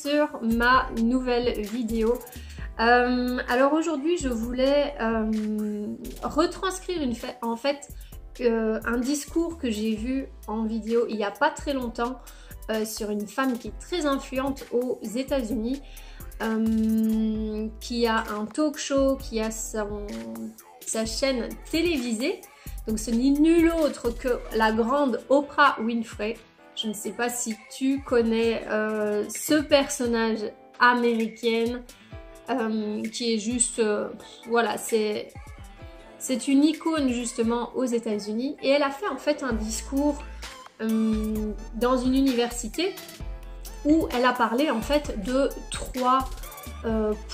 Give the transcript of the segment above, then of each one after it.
sur ma nouvelle vidéo. Alors aujourd'hui je voulais retranscrire en fait un discours que j'ai vu en vidéo il n'y a pas très longtemps sur une femme qui est très influente aux États-Unis, qui a un talk show, qui a sa chaîne télévisée. Donc ce n'est nul autre que la grande Oprah Winfrey. Je ne sais pas si tu connais ce personnage américaine qui est juste, voilà, c'est une icône justement aux États-Unis. Et elle a fait en fait un discours dans une université où elle a parlé en fait de 3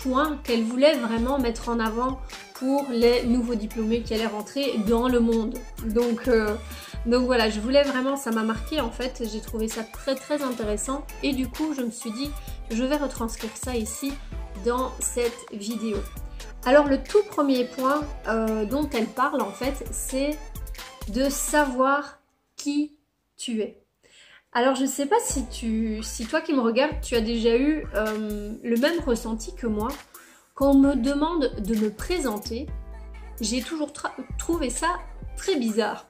points qu'elle voulait vraiment mettre en avant pour les nouveaux diplômés qui allaient rentrer dans le monde. Donc voilà, je voulais vraiment, ça m'a marqué en fait, j'ai trouvé ça très intéressant et du coup je me suis dit je vais retranscrire ça ici dans cette vidéo. Alors le tout premier point dont elle parle en fait, c'est de savoir qui tu es. Alors je sais pas si toi qui me regardes, tu as déjà eu le même ressenti que moi. Quand on me demande de me présenter, j'ai toujours trouvé ça très bizarre.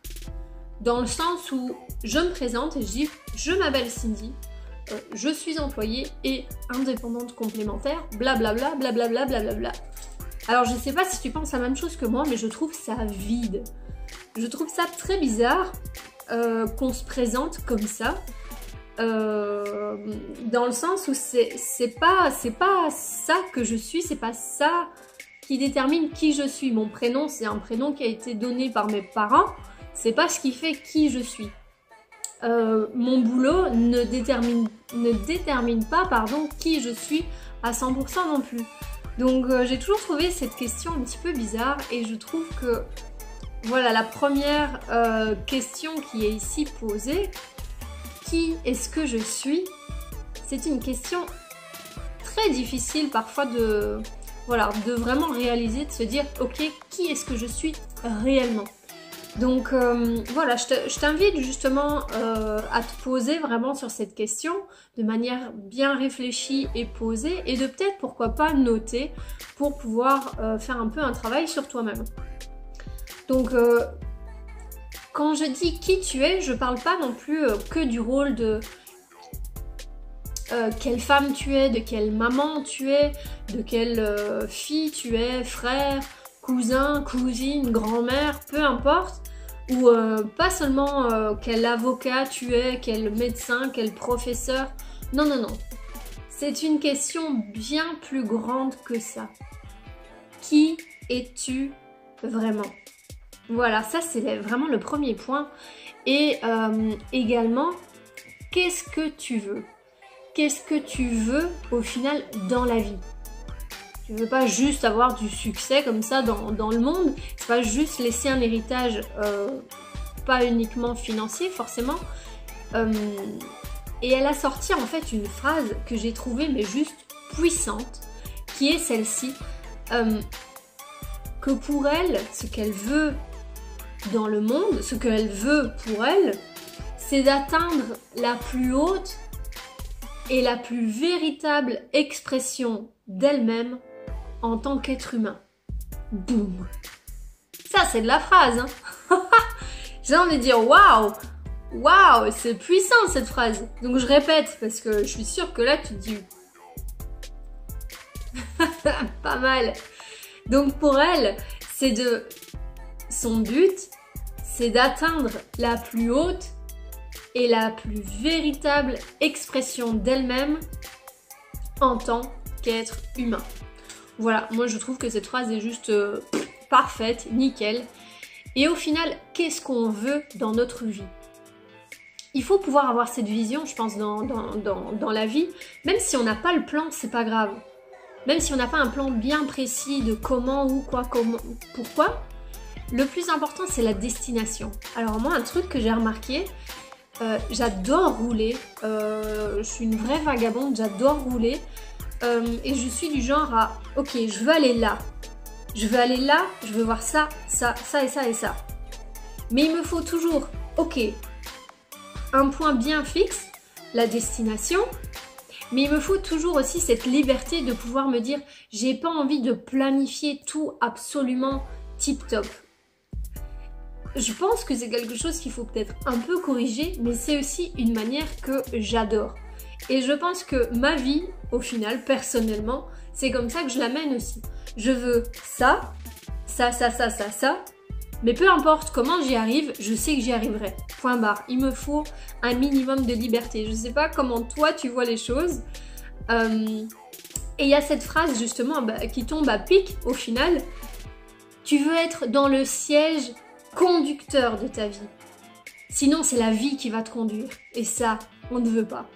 Dans le sens où je me présente et je dis « Je m'appelle Cindy, je suis employée et indépendante complémentaire, blablabla, blablabla, blablabla. » Alors je sais pas si tu penses la même chose que moi, mais je trouve ça vide. Je trouve ça très bizarre qu'on se présente comme ça. Dans le sens où c'est pas ça que je suis, c'est pas ça qui détermine qui je suis. Mon prénom, c'est un prénom qui a été donné par mes parents, c'est pas ce qui fait qui je suis. Mon boulot ne détermine pas qui je suis à 100% non plus. Donc j'ai toujours trouvé cette question un petit peu bizarre et je trouve que voilà, la première question qui est ici posée, qui est-ce que je suis? C'est une question très difficile parfois de vraiment réaliser, de se dire ok, qui est-ce que je suis réellement? Donc voilà, je t'invite justement à te poser vraiment sur cette question de manière bien réfléchie et posée et de peut-être pourquoi pas noter pour pouvoir faire un peu un travail sur toi-même. Donc quand je dis qui tu es, je parle pas non plus que du rôle de quelle femme tu es, de quelle maman tu es, de quelle fille tu es, frère, cousin, cousine, grand-mère, peu importe. Ou pas seulement quel avocat tu es, quel médecin, quel professeur. Non, non, non. C'est une question bien plus grande que ça. Qui es-tu vraiment ? Voilà, ça c'est vraiment le premier point. Et également, qu'est-ce que tu veux? Qu'est-ce que tu veux au final dans la vie? Tu veux pas juste avoir du succès comme ça dans le monde, c'est pas juste laisser un héritage, pas uniquement financier forcément. Et elle a sorti en fait une phrase que j'ai trouvée mais juste puissante, qui est celle-ci, que pour elle, ce qu'elle veut dans le monde, ce qu'elle veut pour elle, c'est d'atteindre la plus haute et la plus véritable expression d'elle-même en tant qu'être humain. Boum. Ça, c'est de la phrase, hein. J'ai envie de dire waouh, waouh, c'est puissant cette phrase. Donc je répète parce que je suis sûre que là tu te dis pas mal. Donc pour elle, son but, c'est d'atteindre la plus haute et la plus véritable expression d'elle-même en tant qu'être humain. Voilà, moi je trouve que cette phrase est juste parfaite, nickel. Et au final, qu'est-ce qu'on veut dans notre vie? Il faut pouvoir avoir cette vision, je pense, dans la vie. Même si on n'a pas le plan, c'est pas grave. Même si on n'a pas un plan bien précis de comment, où, quoi, comment, pourquoi, le plus important c'est la destination. Alors moi, un truc que j'ai remarqué, j'adore rouler, je suis une vraie vagabonde, j'adore rouler. Et je suis du genre à ok, je veux aller là, je veux voir ça, ça, ça et ça et ça. Mais il me faut toujours, ok, un point bien fixe, la destination, Mais il me faut toujours aussi cette liberté de pouvoir me dire, j'ai pas envie de planifier tout absolument tip top. Je pense que c'est quelque chose qu'il faut peut-être un peu corriger, mais c'est aussi une manière que j'adore. Et je pense que ma vie, au final, personnellement, c'est comme ça que je la mène aussi. Je veux ça, mais peu importe comment j'y arrive, je sais que j'y arriverai. Point barre. Il me faut un minimum de liberté. Je sais pas comment toi tu vois les choses. Et il y a cette phrase justement qui tombe à pic au final. Tu veux être dans le siège conducteur de ta vie. Sinon, c'est la vie qui va te conduire. Et ça, on ne veut pas.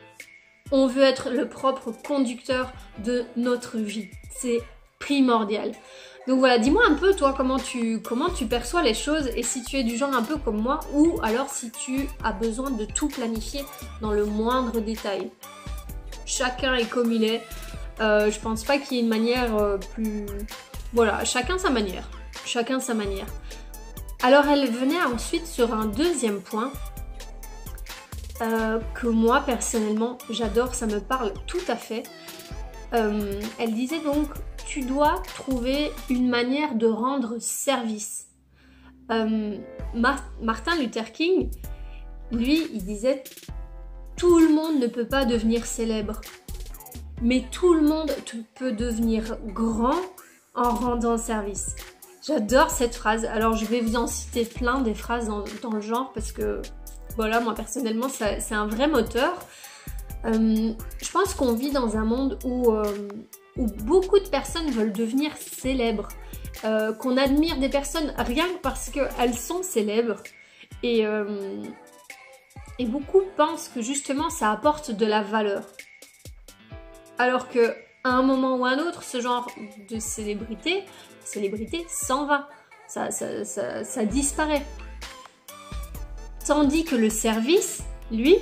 On veut être le propre conducteur de notre vie. C'est primordial. Donc voilà, dis-moi un peu toi comment tu perçois les choses et si tu es du genre un peu comme moi ou alors si tu as besoin de tout planifier dans le moindre détail. Chacun est comme il est. Je pense pas qu'il y ait une manière plus... Voilà, chacun sa manière. Chacun sa manière. Alors elle venait ensuite sur un deuxième point que moi personnellement j'adore, ça me parle tout à fait. Elle disait donc, tu dois trouver une manière de rendre service. Martin Luther King, lui, il disait, tout le monde ne peut pas devenir célèbre, mais tout le monde peut devenir grand en rendant service. J'adore cette phrase. Alors je vais vous en citer plein des phrases dans le genre parce que voilà, moi personnellement c'est un vrai moteur. Je pense qu'on vit dans un monde où beaucoup de personnes veulent devenir célèbres, qu'on admire des personnes rien que parce qu'elles sont célèbres et beaucoup pensent que justement ça apporte de la valeur. Alors que à un moment ou à un autre, ce genre de célébrité s'en va, ça disparaît. Tandis que le service, lui,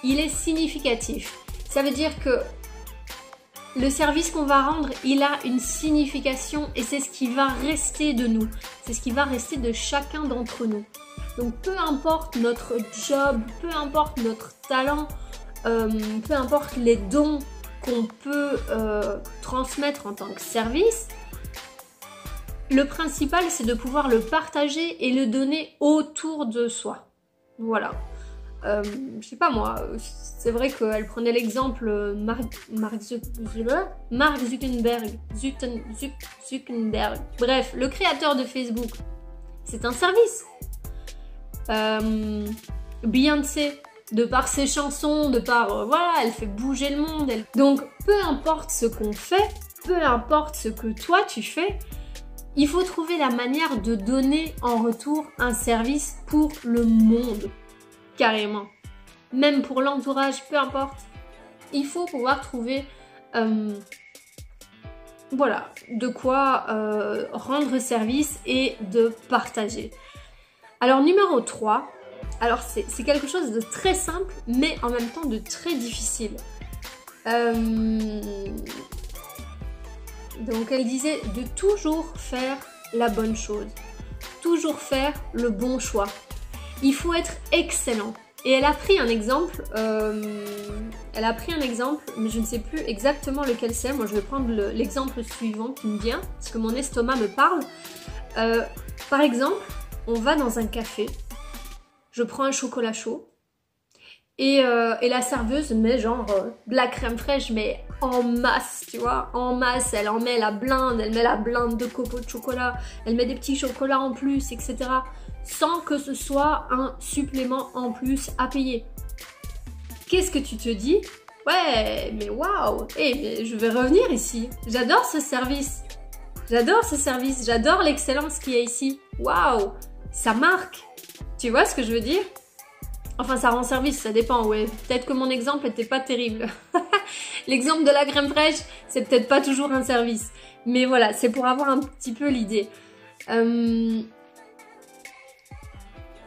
il est significatif. Ça veut dire que le service qu'on va rendre, il a une signification et c'est ce qui va rester de nous. C'est ce qui va rester de chacun d'entre nous. Donc peu importe notre job, peu importe notre talent, peu importe les dons qu'on peut transmettre en tant que service, le principal c'est de pouvoir le partager et le donner autour de soi. Voilà. Je sais pas moi, c'est vrai qu'elle prenait l'exemple Mark Zuckerberg, bref, le créateur de Facebook, c'est un service. Beyoncé, de par ses chansons, de par, voilà, elle fait bouger le monde. Donc, peu importe ce qu'on fait, peu importe ce que toi tu fais, il faut trouver la manière de donner en retour un service pour le monde. Carrément. Même pour l'entourage, peu importe. Il faut pouvoir trouver, voilà, de quoi rendre service et de partager. Alors, numéro 3. Alors c'est quelque chose de très simple, mais en même temps de très difficile. Donc elle disait de toujours faire la bonne chose, toujours faire le bon choix. Il faut être excellent. Et elle a pris un exemple, mais je ne sais plus exactement lequel c'est. Moi je vais prendre l'exemple suivant qui me vient, parce que mon estomac me parle. Par exemple, on va dans un café. Je prends un chocolat chaud et la serveuse met genre de la crème fraîche mais en masse, tu vois, en masse. Elle en met la blinde, elle met la blinde de copeaux de chocolat, elle met des petits chocolats en plus, etc. Sans que ce soit un supplément en plus à payer. Qu'est-ce que tu te dis? Ouais, mais waouh, mais je vais revenir ici. J'adore ce service. J'adore ce service, j'adore l'excellence qu'il y a ici. Waouh, ça marque. Tu vois ce que je veux dire? Enfin, ça rend service, ça dépend, ouais. Peut-être que mon exemple n'était pas terrible. L'exemple de la crème fraîche, c'est peut-être pas toujours un service. Mais voilà, c'est pour avoir un petit peu l'idée.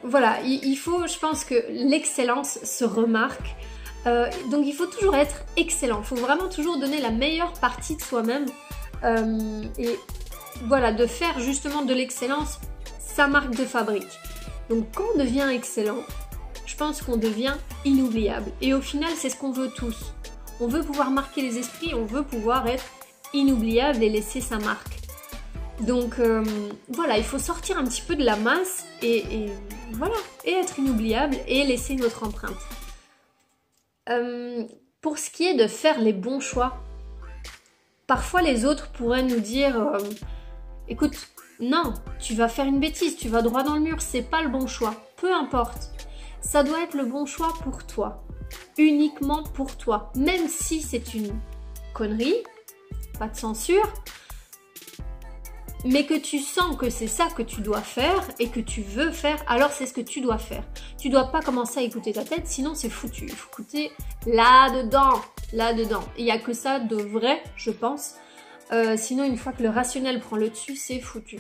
Voilà, il faut, je pense que l'excellence se remarque. Donc, il faut toujours être excellent. Il faut vraiment toujours donner la meilleure partie de soi-même. Et voilà, de faire justement de l'excellence sa marque de fabrique. Donc quand on devient excellent, je pense qu'on devient inoubliable. Et au final, c'est ce qu'on veut tous. On veut pouvoir marquer les esprits, on veut pouvoir être inoubliable et laisser sa marque. Donc voilà, il faut sortir un petit peu de la masse et voilà, et être inoubliable et laisser notre empreinte. Pour ce qui est de faire les bons choix, parfois les autres pourraient nous dire écoute, non, tu vas faire une bêtise, tu vas droit dans le mur, c'est pas le bon choix. Peu importe, ça doit être le bon choix pour toi, uniquement pour toi, même si c'est une connerie, pas de censure, mais que tu sens que c'est ça que tu dois faire et que tu veux faire, alors c'est ce que tu dois faire. Tu dois pas commencer à écouter ta tête, sinon c'est foutu. Il faut écouter là-dedans, là-dedans. Il n'y a que ça de vrai, je pense. Sinon, une fois que le rationnel prend le dessus, c'est foutu.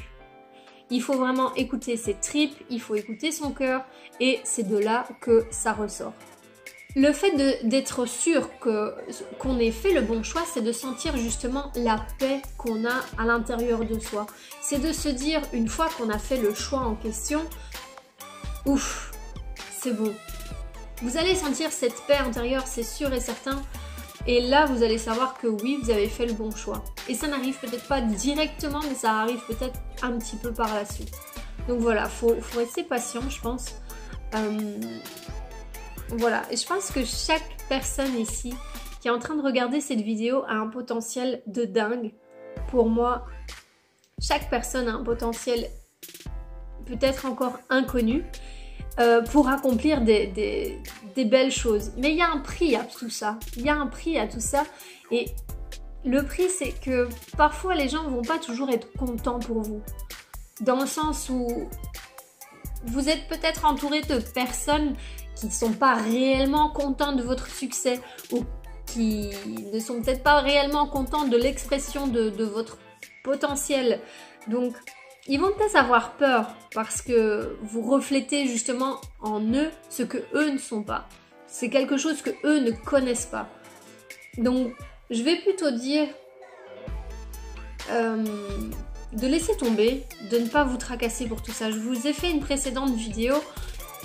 Il faut vraiment écouter ses tripes, il faut écouter son cœur, et c'est de là que ça ressort. Le fait d'être sûr qu'on ait fait le bon choix, c'est de sentir justement la paix qu'on a à l'intérieur de soi. C'est de se dire, une fois qu'on a fait le choix en question, ouf, c'est bon. Vous allez sentir cette paix intérieure, c'est sûr et certain. Et là, vous allez savoir que oui, vous avez fait le bon choix. Et ça n'arrive peut-être pas directement, mais ça arrive peut-être un petit peu par la suite. Donc voilà, faut rester patient, je pense. Voilà, et je pense que chaque personne ici qui est en train de regarder cette vidéo a un potentiel de dingue. Pour moi, chaque personne a un potentiel peut-être encore inconnu pour accomplir des belles choses. Mais il y a un prix à tout ça. Il y a un prix à tout ça. Et le prix, c'est que parfois les gens ne vont pas toujours être contents pour vous. Dans le sens où vous êtes peut-être entouré de personnes qui ne sont pas réellement contents de votre succès ou qui ne sont peut-être pas réellement contents de l'expression de votre potentiel. Donc, ils vont peut-être avoir peur parce que vous reflétez justement en eux ce que eux ne sont pas. C'est quelque chose que eux ne connaissent pas. Donc, je vais plutôt dire de laisser tomber, de ne pas vous tracasser pour tout ça. Je vous ai fait une précédente vidéo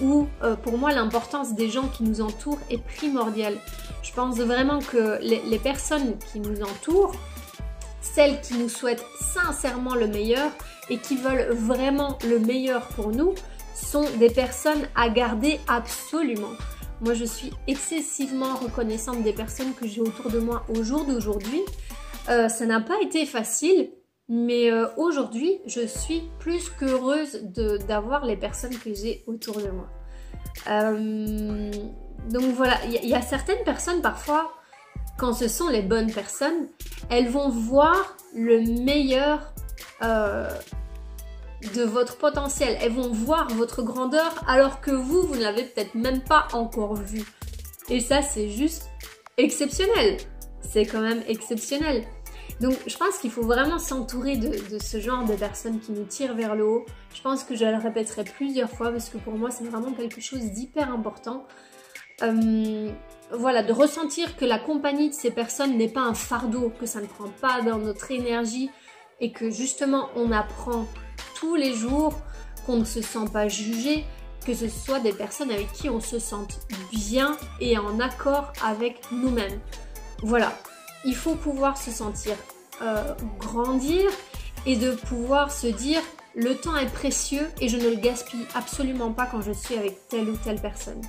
où pour moi l'importance des gens qui nous entourent est primordiale. Je pense vraiment que les personnes qui nous entourent, celles qui nous souhaitent sincèrement le meilleur et qui veulent vraiment le meilleur pour nous, sont des personnes à garder absolument. Moi je suis excessivement reconnaissante des personnes que j'ai autour de moi au jour d'aujourd'hui. Ça n'a pas été facile, mais aujourd'hui, je suis plus qu'heureuse d'avoir les personnes que j'ai autour de moi. Donc voilà, il y a certaines personnes parfois, quand ce sont les bonnes personnes, elles vont voir le meilleur de votre potentiel. Elles vont voir votre grandeur alors que vous ne l'avez peut-être même pas encore vu. Et ça, c'est juste exceptionnel. C'est quand même exceptionnel. Donc je pense qu'il faut vraiment s'entourer de ce genre de personnes qui nous tirent vers le haut. Je pense que je le répéterai plusieurs fois parce que pour moi c'est vraiment quelque chose d'hyper important. Voilà, de ressentir que la compagnie de ces personnes n'est pas un fardeau, que ça ne prend pas dans notre énergie et que justement on apprend tous les jours, qu'on ne se sent pas jugé, que ce soit des personnes avec qui on se sente bien et en accord avec nous-mêmes. Voilà. Il faut pouvoir se sentir grandir et de pouvoir se dire le temps est précieux et je ne le gaspille absolument pas quand je suis avec telle ou telle personne.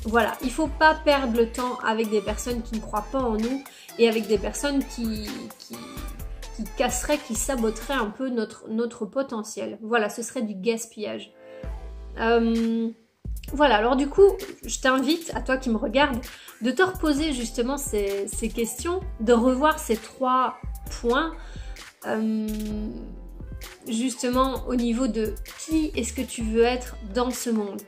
Voilà, il ne faut pas perdre le temps avec des personnes qui ne croient pas en nous et avec des personnes qui casseraient, qui saboteraient un peu notre potentiel. Voilà, ce serait du gaspillage. Voilà, alors du coup, je t'invite, à toi qui me regardes, de te reposer justement ces questions, de revoir ces 3 points, justement au niveau de qui est-ce que tu veux être dans ce monde.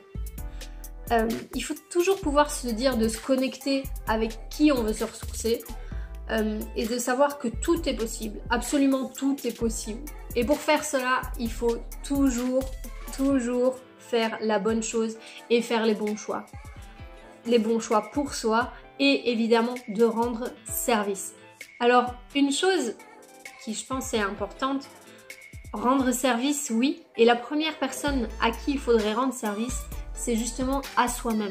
Il faut toujours pouvoir se dire de se connecter avec qui on veut se ressourcer et de savoir que tout est possible, absolument tout est possible. Et pour faire cela, il faut toujours faire la bonne chose et faire les bons choix. Les bons choix pour soi et évidemment de rendre service. Alors, une chose qui je pense est importante, rendre service, oui. Et la première personne à qui il faudrait rendre service, c'est justement à soi-même.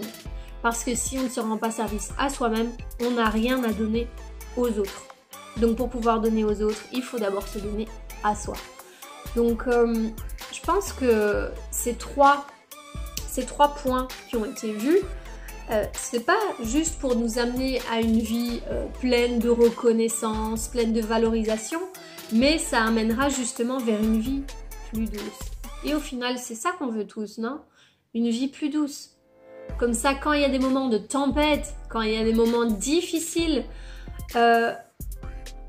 parce que si on ne se rend pas service à soi-même, on n'a rien à donner aux autres. Donc pour pouvoir donner aux autres, il faut d'abord se donner à soi. Donc je pense que ces trois points qui ont été vus, c'est pas juste pour nous amener à une vie pleine de reconnaissance, pleine de valorisation, mais ça amènera justement vers une vie plus douce. Et au final, c'est ça qu'on veut tous, non? Une vie plus douce. Comme ça, quand il y a des moments de tempête, quand il y a des moments difficiles,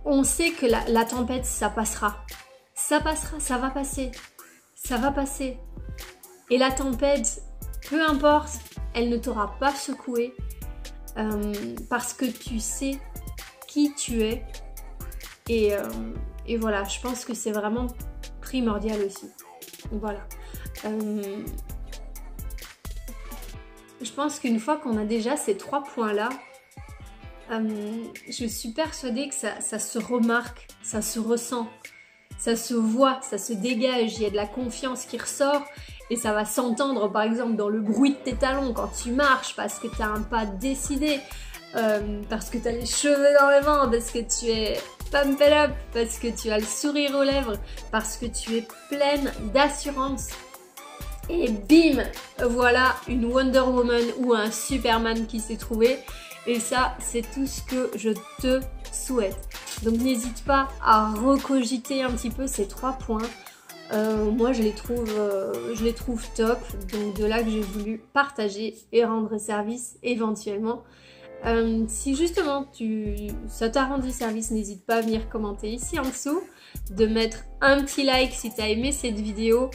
on sait que la tempête, ça passera. Ça passera, ça va passer. Ça va passer. Et la tempête, peu importe, elle ne t'aura pas secoué parce que tu sais qui tu es. Et voilà, je pense que c'est vraiment primordial aussi. Voilà. Je pense qu'une fois qu'on a déjà ces 3 points-là, je suis persuadée que ça se remarque, ça se ressent, ça se voit, ça se dégage, il y a de la confiance qui ressort et ça va s'entendre par exemple dans le bruit de tes talons quand tu marches parce que tu as un pas décidé, parce que tu as les cheveux dans les vents, parce que tu es pumped up, parce que tu as le sourire aux lèvres, parce que tu es pleine d'assurance. Et bim, voilà une Wonder Woman ou un Superman qui s'est trouvé. Et ça, c'est tout ce que je te souhaite. Donc n'hésite pas à recogiter un petit peu ces 3 points. Moi, je les trouve top. Donc de là que j'ai voulu partager et rendre service éventuellement. Si justement ça t'a rendu service, n'hésite pas à venir commenter ici en dessous, de mettre un petit like si tu as aimé cette vidéo.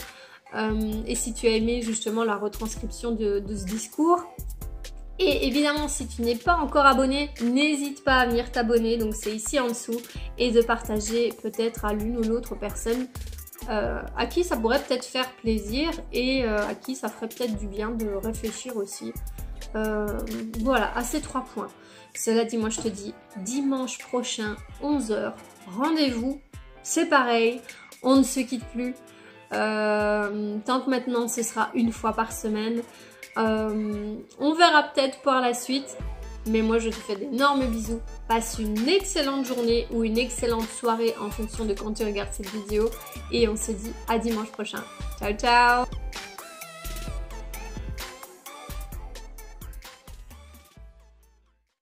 Et si tu as aimé justement la retranscription de ce discours. Et évidemment, si tu n'es pas encore abonné, n'hésite pas à venir t'abonner, donc c'est ici en dessous, et de partager peut-être à l'une ou l'autre personne à qui ça pourrait peut-être faire plaisir et à qui ça ferait peut-être du bien de réfléchir aussi. Voilà, à ces 3 points. Cela dit, moi je te dis dimanche prochain, 11 h, rendez-vous, c'est pareil, on ne se quitte plus. Tant que maintenant ce sera une fois par semaine. On verra peut-être par la suite, mais moi je te fais d'énormes bisous. Passe une excellente journée ou une excellente soirée en fonction de quand tu regardes cette vidéo et on se dit à dimanche prochain. Ciao ciao.